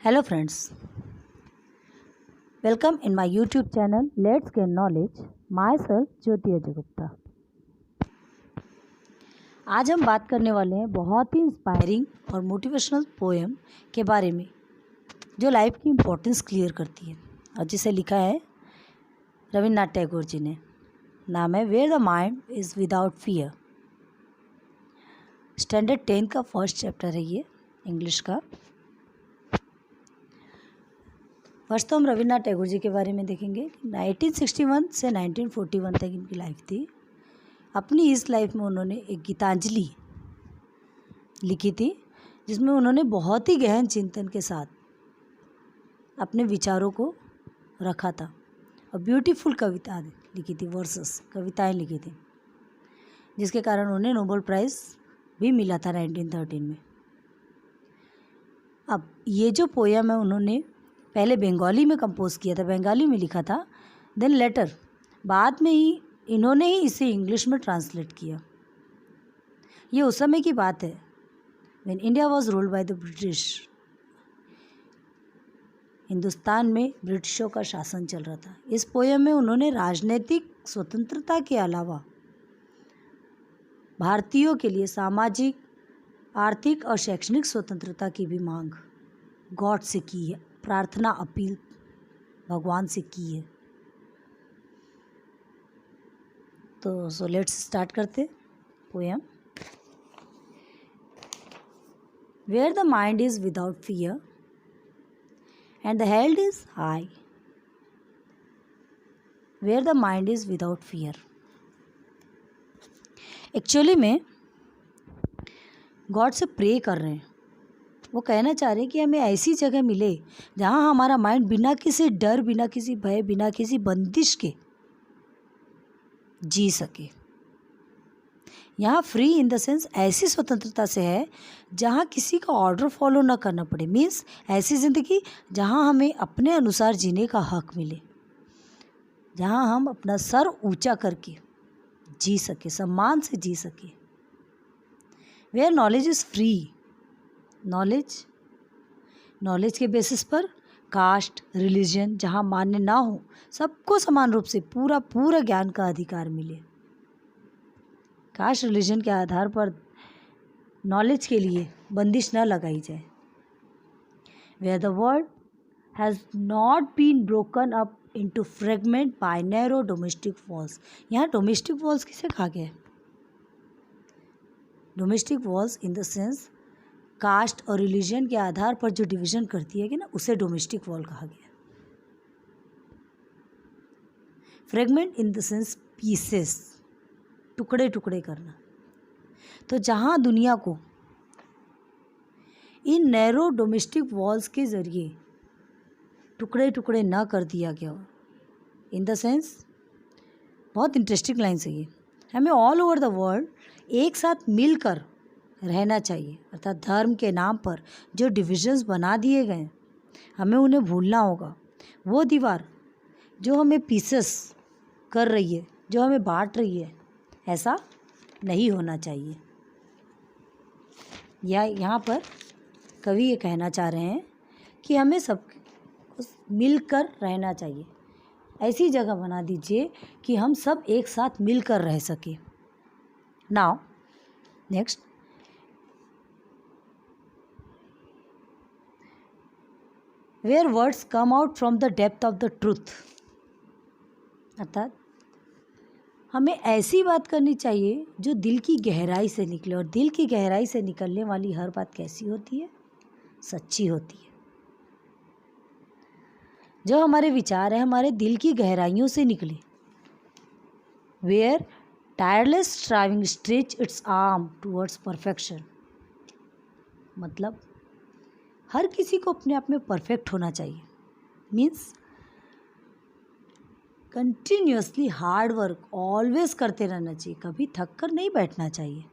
Hello friends, welcome in my YouTube channel Let's Gain Knowledge. Myself ज्योति अजय गुप्ता। आज हम बात करने वाले हैं बहुत ही इंस्पायरिंग और मोटिवेशनल पोएम के बारे में जो लाइफ की इम्पोर्टेंस क्लियर करती है और जिसे लिखा है रविन्द्रनाथ टैगोर जी ने। नाम है where the mind is without fear. Standard 10 का फर्स्ट चैप्टर है ये इंग्लिश का। फर्स्ट तो हम रविन्द्रनाथ टैगोर जी के बारे में देखेंगे। 1961 से 1941 तक इनकी लाइफ थी। अपनी इस लाइफ में उन्होंने एक गीतांजलि लिखी थी जिसमें उन्होंने बहुत ही गहन चिंतन के साथ अपने विचारों को रखा था और ब्यूटीफुल कविता लिखी थी, वर्सेस कविताएं लिखी थी, जिसके कारण उन्हें नोबेल प्राइज़ भी मिला था 1913 में। अब ये जो पोयम है उन्होंने पहले बंगाली में कंपोज किया था, बंगाली में लिखा था, देन लेटर बाद में ही इन्होंने ही इसे इंग्लिश में ट्रांसलेट किया। ये उस समय की बात है when India was ruled by the British. Hindustan में ब्रिटिशों का शासन चल रहा था। इस पोयम में उन्होंने राजनीतिक स्वतंत्रता के अलावा भारतीयों के लिए सामाजिक, आर्थिक और शैक्षणिक स्वतंत्रता की भी मांग गॉड से की है, प्रार्थना अपील भगवान से की है। तो सो लेट्स स्टार्ट करते poem. Where the mind is without fear and the held is high. Where the mind is without fear. Actually में गॉड से प्रे कर रहे हैं। वो कहना चाह रहे हैं कि हमें ऐसी जगह मिले जहाँ हमारा माइंड बिना किसी डर, बिना किसी भय, बिना किसी बंदिश के जी सके। यहाँ फ्री इन द सेंस ऐसी स्वतंत्रता से है जहाँ किसी का ऑर्डर फॉलो ना करना पड़े। मीन्स ऐसी ज़िंदगी जहाँ हमें अपने अनुसार जीने का हक मिले, जहाँ हम अपना सर ऊंचा करके जी सके, सम्मान से जी सके। Where knowledge is free. Knowledge के बेसिस पर कास्ट, रिलीजन जहाँ मान्य ना हो, सबको समान रूप से पूरा ज्ञान का अधिकार मिले। कास्ट, रिलीजन के आधार पर नॉलेज के लिए बंदिश न लगाई जाए। Where the world has not been broken up into fragment by narrow domestic walls. यहाँ डोमेस्टिक वॉल्स किसे कहा गया है? Domestic walls in the sense caste और रिलीजन के आधार पर जो डिवीज़न करती है कि ना, उसे डोमेस्टिक वॉल कहा गया। Fragment in the sense pieces, टुकड़े टुकड़े करना। तो जहाँ दुनिया को इन नैरो डोमेस्टिक वॉल्स के ज़रिए टुकड़े टुकड़े ना कर दिया गया हो, इन द सेंस बहुत इंटरेस्टिंग लाइन है ये, हमें ऑल ओवर द वर्ल्ड एक साथ मिलकर रहना चाहिए। अर्थात धर्म के नाम पर जो डिविजन्स बना दिए गए हमें उन्हें भूलना होगा। वो दीवार जो हमें पीसेस कर रही है, जो हमें बांट रही है, ऐसा नहीं होना चाहिए। या यहाँ पर कवि ये कहना चाह रहे हैं कि हमें सब मिलकर रहना चाहिए। ऐसी जगह बना दीजिए कि हम सब एक साथ मिलकर रह सके। Now next, where words come out from the depth of the truth. अर्थात हमें ऐसी बात करनी चाहिए जो दिल की गहराई से निकले, और दिल की गहराई से निकलने वाली हर बात कैसी होती है? सच्ची होती है। जो हमारे विचार है हमारे दिल की गहराइयों से निकले। Where tireless striving stretch its arm towards perfection. मतलब हर किसी को अपने आप में परफेक्ट होना चाहिए। Means continuously hard work always करते रहना चाहिए, कभी थक कर नहीं बैठना चाहिए।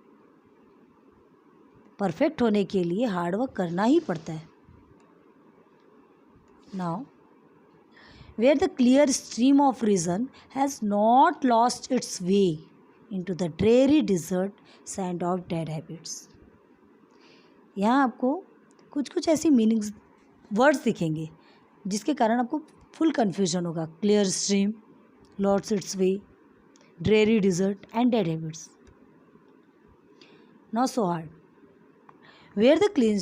परफेक्ट होने के लिए हार्ड वर्क करना ही पड़ता है। Now where the clear stream of reason has not lost its way into the dreary desert sand of dead habits. यहाँ आपको कुछ ऐसी मीनिंग्स वर्ड्स दिखेंगे जिसके कारण आपको फुल कन्फ्यूजन होगा। Clear stream, lords its way, dreary desert and dead habits. Not so hard. Where the clear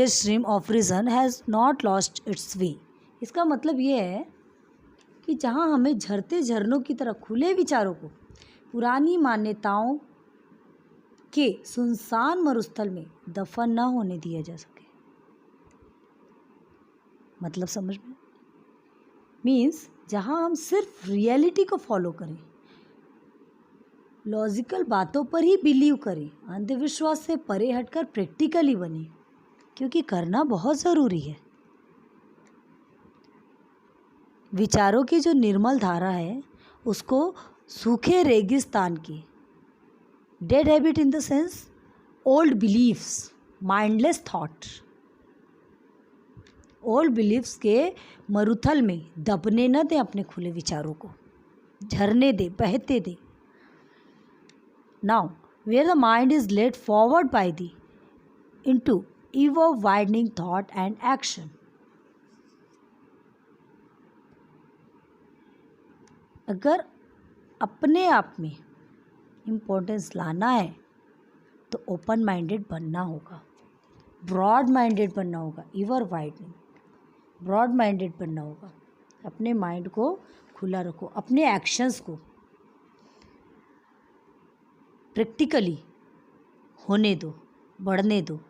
stream of reason has not lost its way. इसका मतलब ये है कि जहाँ हमें झरते झरनों की तरह खुले विचारों को पुरानी मान्यताओं के सुनसान मरुस्थल में दफन न होने दिया जा सके। मतलब समझ में? मीन्स जहाँ हम सिर्फ रियलिटी को फॉलो करें, लॉजिकल बातों पर ही बिलीव करें, अंधविश्वास से परे हटकर प्रैक्टिकली बने, क्योंकि करना बहुत ज़रूरी है। विचारों की जो निर्मल धारा है उसको सूखे रेगिस्तान की, dead habit in the sense old beliefs, mindless thought, old beliefs के मरुथल में दबने न दें अपने खुले विचारों को, झरने दे, बहते दे। Now where the mind is led forward by the into ever widening thought and action। अगर अपने आप में इम्पोर्टेंस लाना है तो ओपन माइंडेड बनना होगा, ब्रॉड माइंडेड बनना होगा, इवर वाइडनिंग, ब्रॉड माइंडेड बनना होगा। अपने माइंड को खुला रखो, अपने एक्शंस को प्रैक्टिकली होने दो, बढ़ने दो,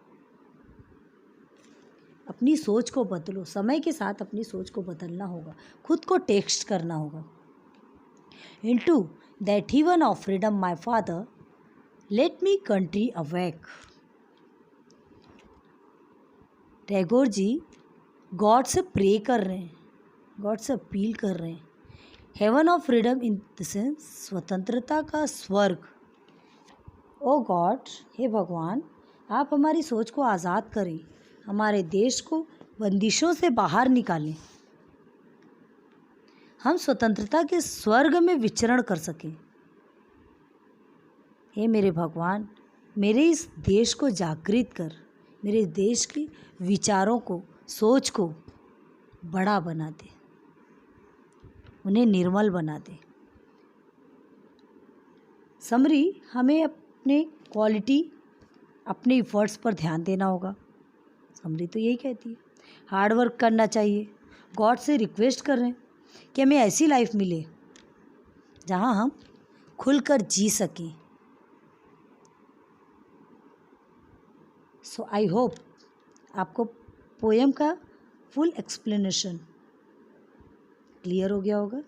अपनी सोच को बदलो। समय के साथ अपनी सोच को बदलना होगा, खुद को टेक्स्ट करना होगा। Into that heaven of freedom my father let me country awake. Tagore ji God से प्रे कर रहे हैं, गॉड से अपील कर रहे हैं। Heaven of freedom in the sense स्वतंत्रता का स्वर्ग। ओ गॉड, हे भगवान, आप हमारी सोच को आज़ाद करें, हमारे देश को बंदिशों से बाहर निकालें, हम स्वतंत्रता के स्वर्ग में विचरण कर सकें। हे मेरे भगवान, मेरे इस देश को जागृत कर, मेरे देश के विचारों को, सोच को बड़ा बना दे, उन्हें निर्मल बना दे। समरी, हमें अपने क्वालिटी, अपने इफ़र्ट्स पर ध्यान देना होगा। समरी तो यही कहती है, हार्ड वर्क करना चाहिए। गॉड से रिक्वेस्ट कर रहे हैं कि हमें ऐसी लाइफ मिले जहाँ हम खुलकर जी सकें। सो आई होप आपको पोएम का फुल एक्सप्लेनेशन क्लियर हो गया होगा।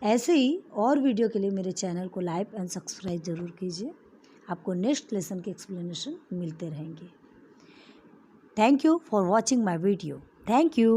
ऐसे ही और वीडियो के लिए मेरे चैनल को लाइक एंड सब्सक्राइब ज़रूर कीजिए। आपको नेक्स्ट लेसन के एक्सप्लेनेशन मिलते रहेंगे। Thank you for watching my video. Thank you.